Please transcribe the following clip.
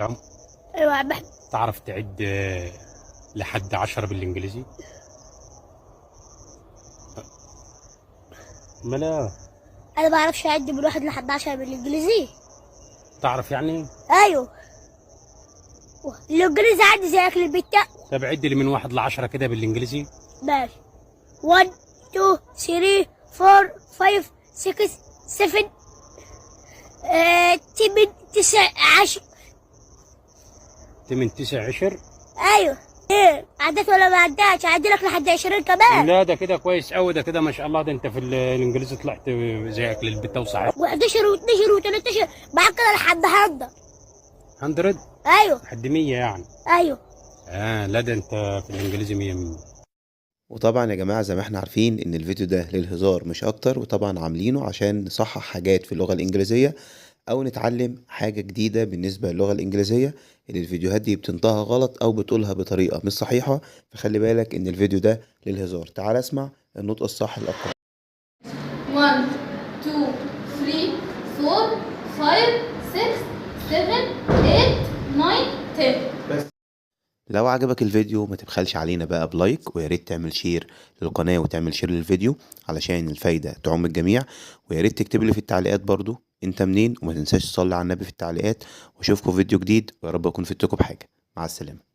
نعم. ايوه يا عم احمد. تعرف تعد لحد 10 بالانجليزي؟ ما لا. انا ما بعرفش اعد من 1 ل 11 بالانجليزي. تعرف يعني؟ ايوه، الانجليزي عندي زي اكل البتة. طب عد لي من 1 ل10 كده بالانجليزي. ماشي. 1 2 3 4 5 6 7 8 9 10. 8 9 10. ايوه. ايه عدت ولا ما عدتش؟ اعد لك لحد 20 كمان. لا ده كده كويس قوي، ده كده ما شاء الله، ده انت في الانجليزي طلعت زي اكل البت وصحيح. و11 و12 و13 معاك كده لحد 100. 100 ايوه. لحد 100 يعني. ايوه. لا ده انت في الانجليزي 100 100. وطبعا يا جماعة زي ما احنا عارفين ان الفيديو ده للهزار مش اكتر، وطبعا عاملينه عشان نصحح حاجات في اللغة الانجليزية او نتعلم حاجة جديدة بالنسبة للغة الانجليزية اللي الفيديوهات دي بتنطقها غلط او بتقولها بطريقة مش صحيحة. فخلي بالك ان الفيديو ده للهزار. تعال اسمع النطق الصح للأرقام. 1 2 3 4 5 6 7 8 9 10. لو عجبك الفيديو ما تبخلش علينا بقى بلايك، ويا ريت تعمل شير للقناة وتعمل شير للفيديو علشان الفايدة تعم الجميع. ويا ريت تكتب لي في التعليقات برضو انت منين، وما تنساش تصلي على النبي في التعليقات. واشوفكم في فيديو جديد، ويا رب اكون فدتكم بحاجة. مع السلامة.